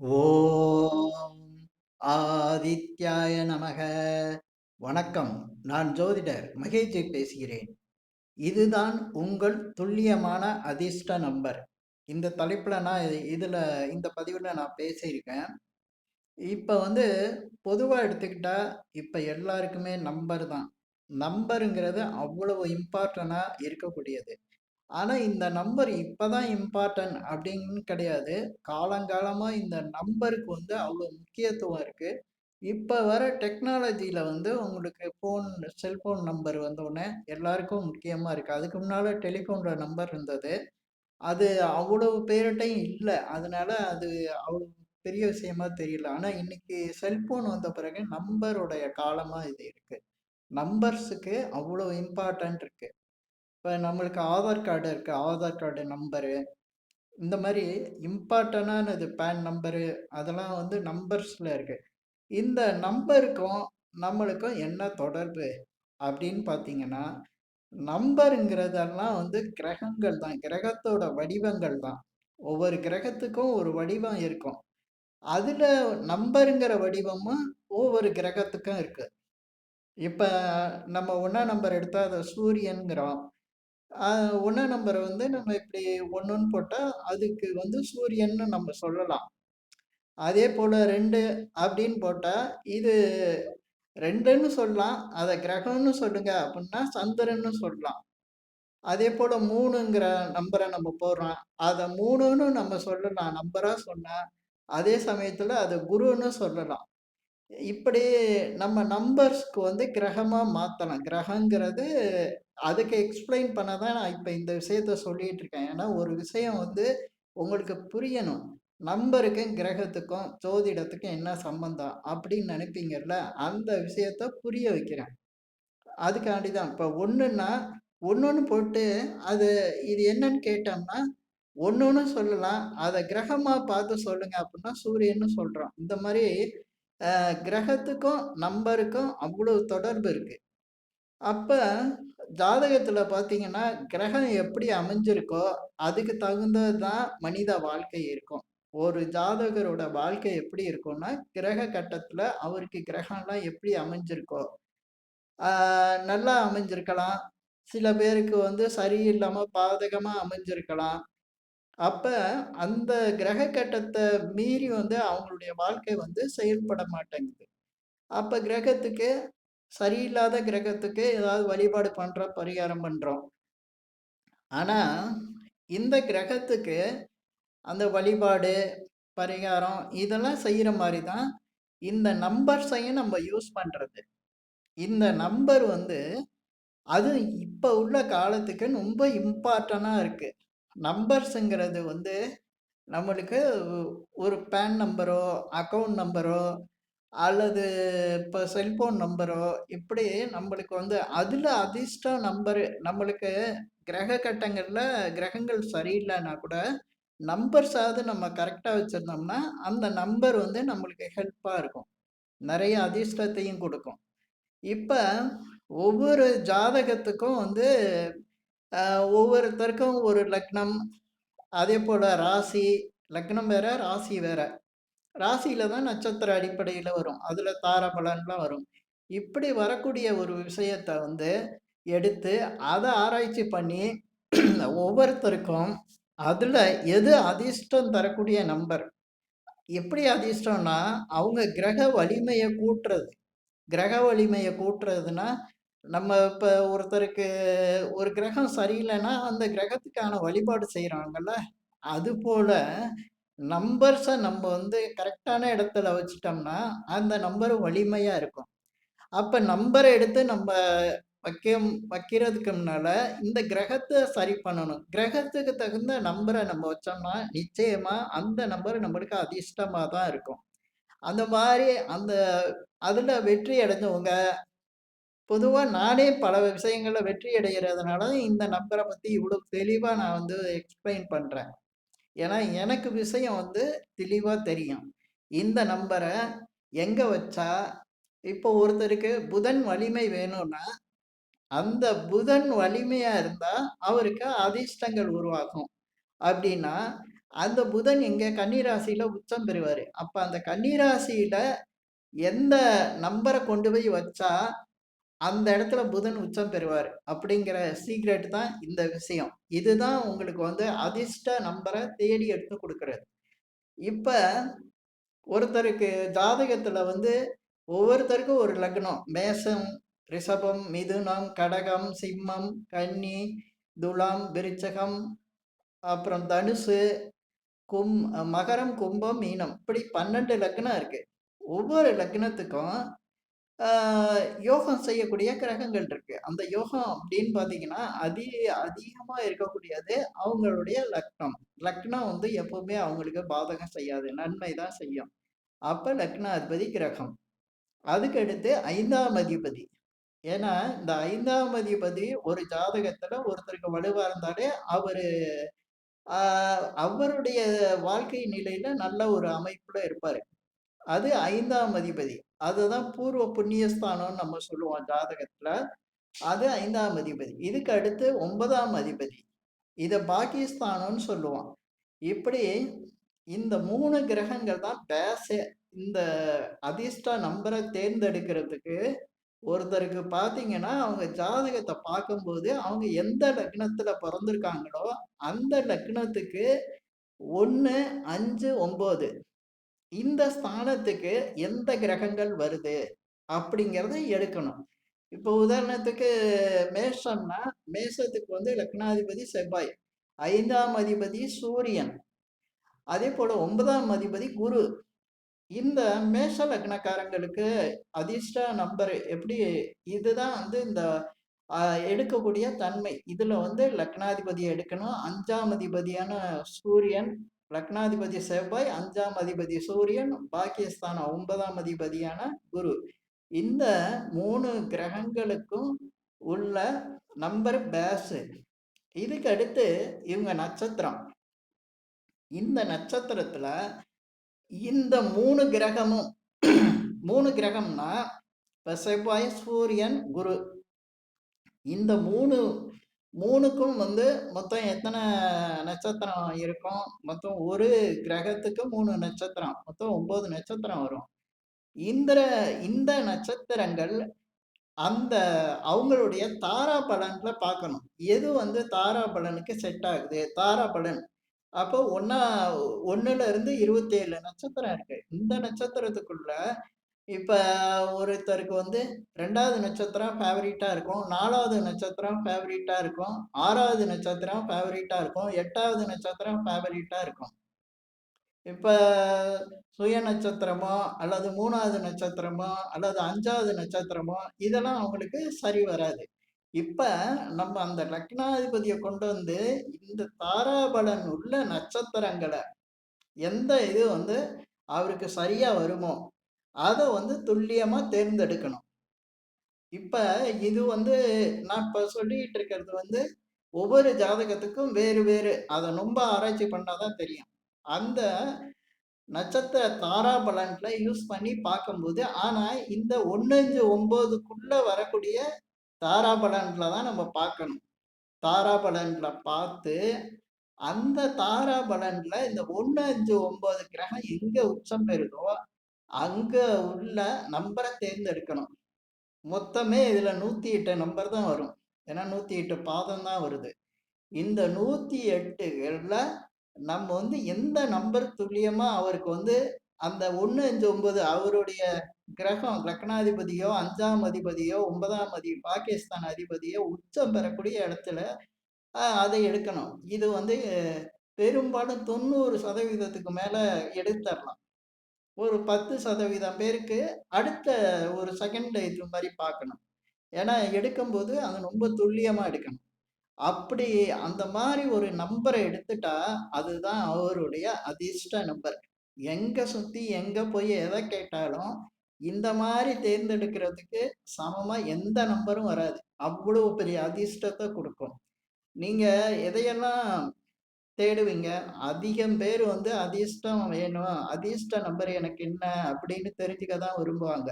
ஓம் ஆதித்யாய நமக. வணக்கம். நான் ஜோதிடர் மகேஜி பேசுகிறேன். இதுதான் உங்கள் துல்லியமான அதிர்ஷ்ட நம்பர். இந்த தலைப்புல நான் இந்த பதிவுல நான் பேசியிருக்கேன். இப்ப பொதுவா எடுத்துக்கிட்டா, இப்ப எல்லாருக்குமே நம்பர் தான். நம்பருங்கிறது அவ்வளவு இம்பார்ட்டன்டா இருக்கக்கூடியது. ஆனா, இந்த நம்பர் இப்பதான் இம்பார்ட்டன்ட் அப்படின்னு கிடையாது. காலங்காலமா இந்த நம்பருக்கு அவ்வளோ முக்கியத்துவம் இருக்கு. இப்ப வர டெக்னாலஜில உங்களுக்கு செல்போன் நம்பர் வந்தோனே எல்லாருக்கும் முக்கியமா இருக்கு. அதுக்கு முன்னால டெலிஃபோன்ல நம்பர் இருந்தது. அது அவ்வளவு பேர்ட்டயும் இல்ல. அதனால அது அவ்வளவு பெரிய விஷயமா தெரியல. ஆனா, இன்னைக்கு செல்போன் வந்த பிறகு நம்பருடைய காலமா இது இருக்கு. நம்பர்ஸுக்கு அவ்வளோ இம்பார்ட்டன்ட் இருக்கு. இப்ப நம்மளுக்கு ஆதார் கார்டு இருக்கு. ஆதார் கார்டு நம்பரு, இந்த மாரி இம்பார்ட்டன்டானது பான் நம்பரு, அதெல்லாம் நம்பர்ஸ்ல இருக்கு. இந்த நம்பருக்கும் நம்மளுக்கும் என்ன தொடர்பு அப்படின்னு பார்த்தீங்கன்னா, நம்பருங்கிறதெல்லாம் கிரகங்கள் தான். கிரகத்தோட வடிவங்கள் தான். ஒவ்வொரு கிரகத்துக்கும் ஒரு வடிவம் இருக்கும். அதுல நம்பருங்கிற வடிவமும் ஒவ்வொரு கிரகத்துக்கும் இருக்கு. இப்ப நம்ம 1ஆம் நம்பர் எடுத்தா அத சூரியன்கிறோம். அ 1ஆம் நம்பர நம்ம இப்படி 1ன்னு போட்டா, அதுக்கு சூரியன்னு நம்ம சொல்லலாம். அதேபோல 2 அப்படின்னு போட்டா, இது 2ன்னு சொல்லலாம். அத கிரகம்னு சொல்லுங்க அப்படின்னா, சந்திரன்னு சொல்லலாம். அதேபோல 3ங்கிற நம்பர நம்ம போடுறோம். அத 3ன்னு நம்ம சொல்லலாம். நம்பரா சொன்னா, அதே சமயத்துல அத குருன்னு சொல்லலாம். இப்படி நம்ம நம்பர்ஸ்க்கு கிரகமா மாத்தலாம். கிரகங்கிறது அதுக்கு எக்ஸ்பிளைன் பண்ண தான் நான் இப்ப இந்த விஷயத்த சொல்லிட்டு இருக்கேன். ஏன்னா, ஒரு விஷயம் உங்களுக்கு புரியணும். நம்பருக்கும், கிரகத்துக்கும், ஜோதிடத்துக்கும் என்ன சம்பந்தம் அப்படின்னு நினைப்பீங்கல்ல, அந்த விஷயத்த புரிய வைக்கிறேன். அதுக்காண்டி தான். இப்ப 1ன்னா 1ன்னு போட்டு அது இது என்னன்னு கேட்டோம்னா, 1ன்னு சொல்லலாம். அத கிரகமா பார்த்து சொல்லுங்க அப்படின்னா, சூரியன்னு சொல்றோம். இந்த மாரி கிரகத்துக்கும், நம்பருக்கும் அவ்வளவு தொடர்பு இருக்கு. அப்ப ஜாதகத்துல பார்த்தீங்கன்னா, கிரகம் எப்படி அமைஞ்சிருக்கோ, அதுக்கு தகுந்தது தான் மனித வாழ்க்கை இருக்கும். ஒரு ஜாதகரோட வாழ்க்கை எப்படி இருக்கும்னா, கிரக கட்டத்துல அவருக்கு கிரகம்லாம் எப்படி அமைஞ்சிருக்கோ, ஆ நல்லா அமைஞ்சிருக்கலாம். சில பேருக்கு சரியில்லாம பாதகமா அமைஞ்சிருக்கலாம். அப்ப அந்த கிரக கட்டத்த மீறி அவங்களுடைய வாழ்க்கை செயல்பட மாட்டேங்குது. அப்ப கிரகத்துக்கு சரியில்லாத கிரகத்துக்கு ஏதாவது வழிபாடு பண்றோம், பரிகாரம் பண்றோம். ஆனா, இந்த கிரகத்துக்கு அந்த வழிபாடு, பரிகாரம் இதெல்லாம் செய்யற மாரி தான் இந்த நம்பர்ஸையும் நம்ம யூஸ் பண்றது. இந்த நம்பர் அது இப்ப உள்ள காலத்துக்கு ரொம்ப இம்பார்ட்டனா இருக்கு. நம்பர்ஸ்ங்கிறது நம்மளுக்கு ஒரு பான் நம்பரோ, அக்கவுண்ட் நம்பரோ அல்லது இப்ப செல்போன் நம்பரோ, இப்படி நம்மளுக்கு அதுல அதிர்ஷ்டம் நம்பரு நம்மளுக்கு கிரக கட்டங்கள்ல கிரகங்கள் சரியில்லன்னா கூட, நம்பர்ஸாவது நம்ம கரெக்ட்டா வச்சிருந்தோம்னா, அந்த நம்பர் நம்மளுக்கு ஹெல்ப்பா இருக்கும். நெறைய அதிர்ஷ்டத்தையும் குடுக்கும். இப்ப ஒவ்வொரு ஜாதகத்துக்கும் அ ஒவ்வொருத்தருக்கும் ஒரு லக்னம், அதேபோல ராசி, லக்னம் வேற, ராசி வேற. ராசியில தான் நட்சத்திர அடிப்படையில வரும். அதுல தாரபலன்லாம் வரும். இப்படி வரக்கூடிய ஒரு விஷயத்த எடுத்து, அத ஆராய்ச்சி பண்ணி ஒவ்வொருத்தருக்கும் அதுல எது அதிர்ஷ்டம் தரக்கூடிய நம்பர். எப்படி அதிர்ஷ்டம்னா, அவங்க கிரக வலிமைய கூட்டுறது. கிரக வலிமைய கூட்டுறதுன்னா, நம்ம இப்ப ஒருத்தருக்கு ஒரு கிரகம் சரியில்லன்னா, அந்த கிரகத்துக்கான வழிபாடு செய்றாங்கல்ல, அதுபோல நம்பர்ஸ நம்ம கரெக்ட்டான இடத்துல வச்சுட்டோம்னா, அந்த நம்பர் வலிமையா இருக்கும். அப்ப நம்பர எடுத்து நம்ம வைக்கிறதுக்கு முன்னால, இந்த கிரகத்த சரி பண்ணணும். கிரகத்துக்கு தகுந்த நம்பர நம்ம வச்சோம்னா, நிச்சயமா அந்த நம்பர் நம்மளுக்கு அதிர்ஷ்டமா தான் இருக்கும். அந்த மாரி அதுல வெற்றி அடைஞ்சவங்க, பொதுவா நானே பல விஷயங்கள்ல வெற்றி அடைகிறதுனால, இந்த நம்பர பத்தி இவ்வளவு தெளிவா நான் எக்ஸ்பிளைன் பண்றேன். ஏன்னா, எனக்கு விஷயம் தெளிவா தெரியும். இந்த நம்பர எங்க வச்சா, இப்போ ஒருத்தருக்கு புதன் வலிமை வேணும்னா, அந்த புதன் வலிமையா இருந்தா, அவருக்கு அதிர்ஷ்டங்கள் உருவாகும். அப்டின்னா, அந்த புதன் எங்க கன்னி ராசியில உச்சம் பெறுவாரு. அப்ப அந்த கன்னி ராசியில எந்த நம்பர கொண்டு போய் வச்சா, அந்த இடத்துல புதன் உச்சம் பெறுவாரு. அப்படிங்கிற சீக்ரெட் தான் இந்த விஷயம். இதுதான் உங்களுக்கு வந்து அதிர்ஷ்ட நம்பர தேடி எடுத்து குடுக்குறது. இப்ப ஒருத்தருக்கு ஜாதகத்துல வந்து ஒவ்வொருத்தருக்கும் ஒரு லக்னம். மேஷம், ரிஷபம், மிதுனம், கடகம், சிம்மம், கன்னி, துலாம், விருச்சகம், அப்புறம் தனுசு, மகரம், கும்பம், மீனம். இப்படி 12 லக்னம் இருக்கு. ஒவ்வொரு லக்னத்துக்கும் ஆ யோகம் செய்யக்கூடிய கிரகங்கள் இருக்கு. அந்த யோகம் அப்படின்னு பார்த்தீங்கன்னா, அதிகமா இருக்கக்கூடியது அவங்களுடைய லக்னம். லக்னம் வந்து எப்பவுமே அவங்களுக்கு பாதகம் செய்யாது. நன்மை தான் செய்யும். அப்ப லக்னாதிபதி கிரகம். அதுக்கடுத்து 5ஆம் அதிபதி. ஏன்னா, இந்த 5ஆம் அதிபதி ஒரு ஜாதகத்துல ஒருத்தருக்கு வலுவா இருந்தாலே, அவரு ஆ அவருடைய வாழ்க்கை நிலையில நல்ல ஒரு அமைப்புல இருப்பாரு. அது 5ஆம் அதிபதி. அதுதான் பூர்வ புண்ணியஸ்தானம்னு நம்ம சொல்லுவோம் ஜாதகத்துல. அது 5ஆம் அதிபதி. இதுக்கு அடுத்து 9ஆம் அதிபதி. இத பாக்கியஸ்தானம்னு சொல்லுவோம். இப்படி இந்த 3 கிரகங்கள் தான் பேஸே. இந்த அதிர்ஷ்ட நம்பர தேர்ந்தெடுக்கிறதுக்கு ஒருத்தருக்கு பார்த்தீங்கன்னா, அவங்க ஜாதகத்த பார்க்கும்போது, அவங்க எந்த லக்னத்துல பொறந்திருக்காங்களோ, அந்த லக்னத்துக்கு 1, 5, 9 இந்த ஸ்தானத்துக்கு எந்த கிரகங்கள் வருது? அப்படிங்கிறத எடுக்கணும். இப்போ உதாரணத்துக்கு மேஷம்னா, மேஷத்துக்கு வந்து லக்னாதிபதி செவ்வாய். 5ஆம் அதிபதி சூரியன். அதேபோல 9ஆம் அதிபதி குரு. இந்த மேஷ லக்னக்காரங்களுக்கு அதிர்ஷ்ட நம்பர் எப்படி இதுதான் வந்து இந்த அ எடுக்கக்கூடிய தன்மை. இதுல வந்து லக்னாதிபதி எடுக்கணும். 5ஆம் அதிபதியான சூரியன், லக்னாதிபதி செவ்வாய், 5ஆம் அதிபதி சூரியன், பாக்கியஸ்தானம் 9ஆம் அதிபதியான குரு. இந்த 3 கிரகங்களுக்கும் உள்ள நம்பர் பேஸு. இதுக்கு அடுத்து இவங்க நட்சத்திரம். இந்த நட்சத்திரத்துல இந்த 3 கிரகமும் 3 கிரகம்னா, இப்ப செவ்வாய், சூரியன், குரு. இந்த 3க்கும் வந்து மொத்தம் எத்தன நட்சத்திரம் இருக்கும்? மொத்தம் ஒரு கிரகத்துக்கு 3 நட்சத்திரம். மொத்தம் 9 நட்சத்திரம் வரும். இந்த இந்த நட்சத்திரங்கள் அந்த அவங்களுடைய தாரா பலன்ல பார்க்கணும். எது வந்து தாரா பலனுக்கு செட் ஆகுது? தாரா பலன். அப்போ 1ல இருந்து 27 நட்சத்திரம் இருக்கு. இந்த நட்சத்திரத்துக்குள்ள இப்ப ஒருத்தருக்கு வந்து 2வது நட்சத்திரம் ஃபேவரைட்டா இருக்கும். 4வது நட்சத்திரம் ஃபேவரைட்டா இருக்கும். 6வது நட்சத்திரம் ஃபேவரைட்டா இருக்கும். 8வது நட்சத்திரம் ஃபேவரைட்டா இருக்கும். இப்ப சுய நட்சத்திரமோ, அல்லது 3வது நட்சத்திரமோ, அல்லது 5வது நட்சத்திரமோ, இதெல்லாம் அவங்களுக்கு சரி வராது. இப்ப நம்ம அந்த லக்னாதிபதிய கொண்டு வந்து, இந்த தாராபலன் உள்ள நட்சத்திரங்கள எந்த இது வந்து அவருக்கு சரியா வருமோ, அத வந்து துல்லியமா தேர்ந்தெடுக்கணும். இப்ப இது வந்து நான் இப்ப சொல்லிட்டு இருக்கிறது வந்து, ஒவ்வொரு ஜாதகத்துக்கும் வேறு வேறு. அத ரொம்ப ஆராய்ச்சி பண்ணா தான் தெரியும். அந்த நட்சத்திர தாராபலன்ல யூஸ் பண்ணி பார்க்கும்போது, ஆனா இந்த 1, 5, 9க்குள்ள வரக்கூடிய தாராபலன்ல தான் நம்ம பார்க்கணும். தாராபலன்ல பார்த்து, அந்த தாராபலன்ல இந்த 1, 5, 9 கிரகம் எங்க உச்சம் பெறுதோ, அங்க உள்ள நம்பர தேர்ந்தெடுக்கணும். மொத்தமே இதுல 108 நம்பர் தான் வரும். ஏன்னா 108 பாதம் தான் வருது. இந்த 108கள்ல நம்ம வந்து எந்த நம்பர் துல்லியமா அவருக்கு வந்து அந்த 1, 5, 9 அவருடைய கிரகம் லக்னாதிபதியோ, 5ஆம் அதிபதியோ, 9ஆம் பாகிஸ்தான் அதிபதியோ உச்சம் பெறக்கூடிய இடத்துல அதை எடுக்கணும். இது வந்து பெரும்பாலும் 90% மேல எடுத்தரலாம். ஒரு 10% பேருக்கு அடுத்த ஒரு செகண்ட் இது மாரி பார்க்கணும். ஏன்னா எடுக்கும்போது அது ரொம்ப துல்லியமா எடுக்கணும். அப்படி அந்த மாரி ஒரு நம்பர எடுத்துட்டா, அதுதான் அவருடைய அதிர்ஷ்ட நம்பர். எங்க சுத்தி, எங்க போய் எத கேட்டாலும், இந்த மாரி தேர்ந்தெடுக்கிறதுக்கு சமமா எந்த நம்பரும் வராது. அவ்வளவு பெரிய அதிர்ஷ்டத்த குடுக்கும். நீங்க எதையெல்லாம் தேடுவீங்க? அதிகம் பேர் வந்து அதிர்ஷ்டம் வேணும், அதிர்ஷ்ட நம்பர் எனக்கு என்ன அப்படின்னு தெரிஞ்சுக்க தான் விரும்புவாங்க.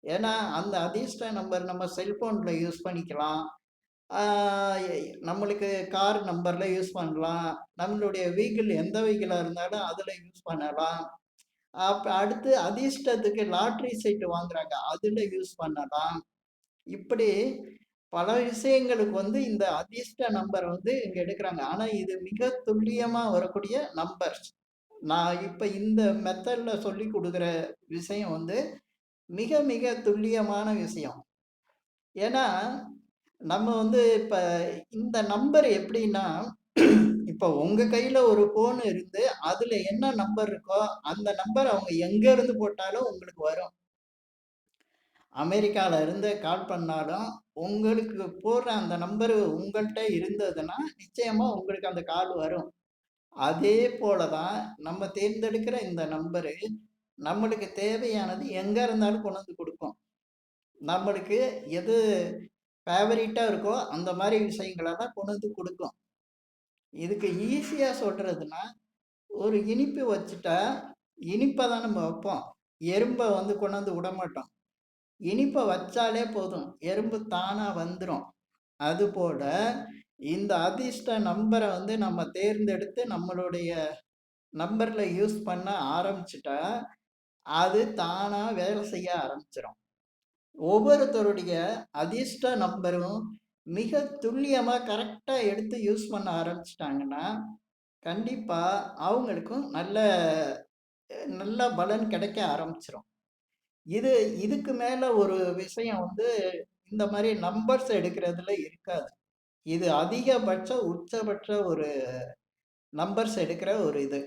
ஏன்னா, அந்த அதிர்ஷ்ட நம்பர் நம்ம செல்போன்ல யூஸ் பண்ணிக்கலாம். ஆ நம்மளுக்கு கார் நம்பர்ல யூஸ் பண்ணலாம். நம்மளுடைய வெஹிக்கிள் எந்த வெஹிக்கிளா இருந்தாலும் அதுல யூஸ் பண்ணலாம். அடுத்து அதிர்ஷ்டத்துக்கு லாட்டரி சீட்டு வாங்குறாங்க. அதுல யூஸ் பண்ணலாம். இப்படி பல விஷயங்களுக்கு வந்து இந்த அதிர்ஷ்ட நம்பர் வந்து இங்க எடுக்குறாங்க. ஆனா இது மிக துல்லியமா வரக்கூடிய நம்பர்ஸ். நான் இப்ப இந்த மெத்தட்ல சொல்லிக் குடுக்குற விஷயம் வந்து மிக மிக துல்லியமான விஷயம். ஏன்னா, நம்ம வந்து இப்ப இந்த நம்பர் எப்படின்னா, இப்ப உங்க கையில ஒரு ஃபோன் இருந்து, அதுல என்ன நம்பர் இருக்கோ, அந்த நம்பர் அவங்க எங்க இருந்து போட்டாலும் உங்களுக்கு வரும். அமெரிக்கால இருந்து கால் பண்ணாலும், உங்களுக்கு போடுற அந்த நம்பரு உங்கள்ட்ட இருந்ததுன்னா, நிச்சயமா உங்களுக்கு அந்த கால் வரும். அதே போல தான் நம்ம தேர்ந்தெடுக்கிற இந்த நம்பரு, நம்மளுக்கு தேவையானது எங்க இருந்தாலும் கொண்டு வந்து குடுக்கும். நம்மளுக்கு எது ஃபேவரைட்டா இருக்கோ, அந்த மாரி விஷயங்கள தான் கொண்டு வந்து குடுக்கும். இதுக்கு ஈஸியா சொல்றதுன்னா, ஒரு இனிப்பு வச்சுட்டா, இனிப்ப தான் நம்ம வப்போம். எறும்ப வந்து கொண்டாந்து விடமாட்டோம். இனிப்ப வச்சாலே போதும், எறும்பு தானா வந்துரும். அதுபோல இந்த அதிர்ஷ்ட நம்பர வந்து நம்ம தேர்ந்தெடுத்து நம்மளுடைய நம்பர்ல யூஸ் பண்ண ஆரம்பிச்சுட்டா, அது தானா வேலை செய்ய ஆரம்பிச்சுரும். ஒவ்வொருத்தருடைய அதிர்ஷ்ட நம்பரும் மிக துல்லியமா கரெக்ட்டா எடுத்து யூஸ் பண்ண ஆரம்பிச்சுட்டாங்கன்னா, கண்டிப்பா அவங்களுக்கும் நல்ல நல்ல பலன் கிடைக்க ஆரம்பிச்சுரும். இது இதுக்கு மேல ஒரு விஷயம் வந்து இந்த மாரி நம்பர்ஸ் எடுக்கிறதுல இருக்காது. இது அதிகபட்ச, உச்சபட்ச ஒரு நம்பர்ஸ் எடுக்கிற ஒரு இது.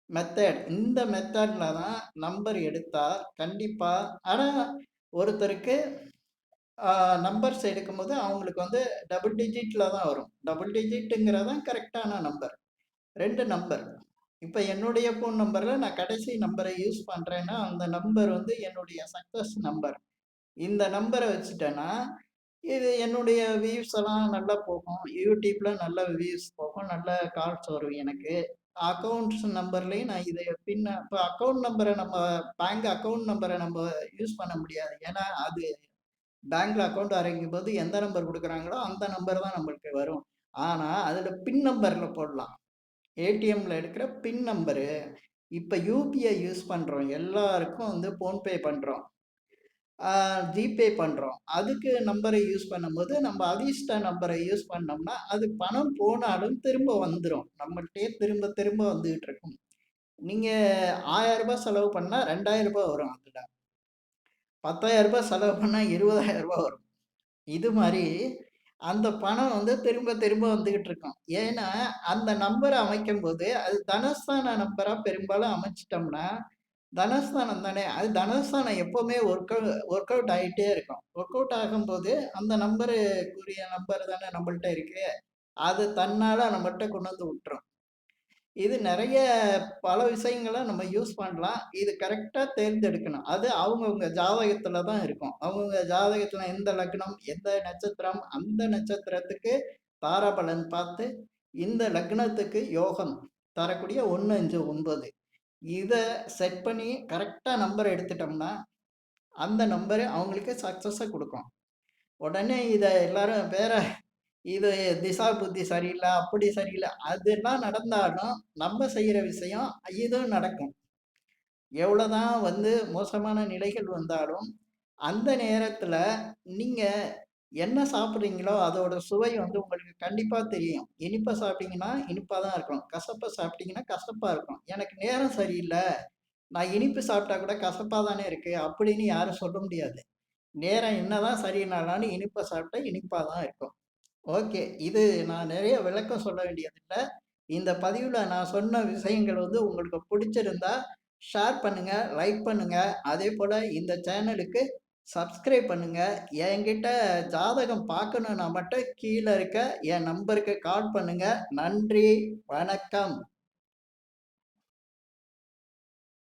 மெத்தட். இந்த மெத்தட்ல தான் நம்பர் எடுத்தா கண்டிப்பா ஆனா ஒருத்தருக்கு நம்பர்ஸ் எடுக்கும்போது அவங்களுக்கு வந்து டபுள் டிஜிட்ல தான் வரும். டபுள் டிஜிட்டுங்கிறது தான் கரெக்ட்டான நம்பர். 2 நம்பர். இப்ப என்னுடைய ஃபோன் நம்பர்ல நான் கடைசி நம்பரை யூஸ் பண்றேன்னா, அந்த நம்பர் வந்து என்னுடைய சக்சஸ் நம்பர். இந்த நம்பர வச்சுட்டேன்னா, இது என்னுடைய வியூஸ் எல்லாம் நல்லா போகும். YouTubeல நல்ல வியூஸ் போகும். நல்ல கால்ஸ் வரும் எனக்கு. அக்கவுண்ட்ஸ் நம்பர்லயும் நான் இத இப்ப அக்கவுண்ட் நம்பர நம்ம பேங்க் அக்கவுண்ட் நம்பர நம்ம யூஸ் பண்ண முடியாது. ஏன்னா, அது பேங்க்ல அக்கவுண்ட் ஆரம்பிக்கும்போது எந்த நம்பர் குடுக்குறாங்களோ, அந்த நம்பர் தான் நம்மளுக்கு வரும். ஆனா, அதுல பின் நம்பர்ல போடலாம். ஏடிஎம்ல எடுக்கிற பின் நம்பரு. இப்ப யுபிஐ யூஸ் பண்றோம். எல்லாருக்கும் வந்து ஃபோன்பே பண்றோம். ஆ ஜிபே பண்றோம். அதுக்கு நம்பர யூஸ் பண்ணும்போது, நம்ம அதிர்ஷ்ட நம்பர யூஸ் பண்ணோம்னா, அது பணம் போனாலும் திரும்ப வந்துரும். நம்மள்ட்டயே திரும்ப திரும்ப வந்துகிட்டு இருக்கும். நீங்க ரூ. 1000 செலவு பண்ணா ரூ. 2000 வரும் அதுல. ரூ. 10,000 செலவு பண்ணா ரூ. 20,000 வரும். இது மாரி அந்த பணம் வந்து திரும்ப திரும்ப வந்துகிட்டு இருக்கும். ஏன்னா, அந்த நம்பர அமைக்கும்போது, அது தனஸ்தான நம்பரா பெரும்பாலும் அமைச்சுட்டோம்னா, தனஸ்தானம் தானே! அது தனஸ்தானம் எப்பவுமே ஒர்க் அவுட் ஆயிட்டே இருக்கும். ஒர்க் அவுட் ஆகும்போது, அந்த நம்பருக்குரிய நம்பர் தானே நம்மள்ட்ட இருக்கு. அது தன்னால நம்மட்ட கொண்டு வந்து விட்டுரும். இது நெறைய பல விஷயங்கள நம்ம யூஸ் பண்ணலாம். இது கரெக்ட்டா தேர்ந்தெடுக்கணும். அது அவங்கவங்க ஜாதகத்துல தான் இருக்கும். அவங்கவங்க ஜாதகத்துல எந்த லக்னம், எந்த நட்சத்திரம், அந்த நட்சத்திரத்துக்கு தாராபலன் பார்த்து, இந்த லக்னத்துக்கு யோகம் தரக்கூடிய 1, 5, 9 இத செட் பண்ணி கரெக்ட்டா நம்பர் எடுத்துட்டோம்னா, அந்த நம்பரு அவங்களுக்கு சக்சஸ குடுக்கும். உடனே இத எல்லாரும் வேற இது திசா புத்தி சரியில்ல, அப்படி சரியில்ல. அதெல்லாம் நடந்தாலும், நம்ம செய்யற விஷயம் இதுவும் நடக்கும். எவ்வளோதான் வந்து மோசமான நிலைகள் வந்தாலும், அந்த நேரத்துல நீங்க என்ன சாப்பிடுறீங்களோ, அதோட சுவை வந்து உங்களுக்கு கண்டிப்பா தெரியும். இனிப்ப சாப்பிட்டீங்கன்னா, இனிப்பா தான் இருக்கும். கசப்ப சாப்பிட்டீங்கன்னா, கசப்பா இருக்கும். எனக்கு நேரம் சரியில்ல, நான் இனிப்பு சாப்பிட்டா கூட கசப்பா தானே இருக்கு, அப்படின்னு யாரும் சொல்ல முடியாது. நேரம் என்னதான் சரியில்லனாலும் இனிப்ப சாப்பிட்டா இனிப்பா தான் இருக்கும். ஓகே. இது நான் நெறைய விளக்கம் சொல்ல வேண்டியதில்ல. இந்த பதிவுல நான் சொன்ன விஷயங்கள் வந்து உங்களுக்கு பிடிச்சிருந்தா, ஷேர் பண்ணுங்க, லைக் பண்ணுங்க. அதேபோல இந்த சேனலுக்கு சப்ஸ்கிரைப் பண்ணுங்க. என்கிட்ட ஜாதகம் பார்க்கணும்னா மட்டும் கீழ இருக்க என் நம்பருக்கு கால் பண்ணுங்க. நன்றி, வணக்கம்.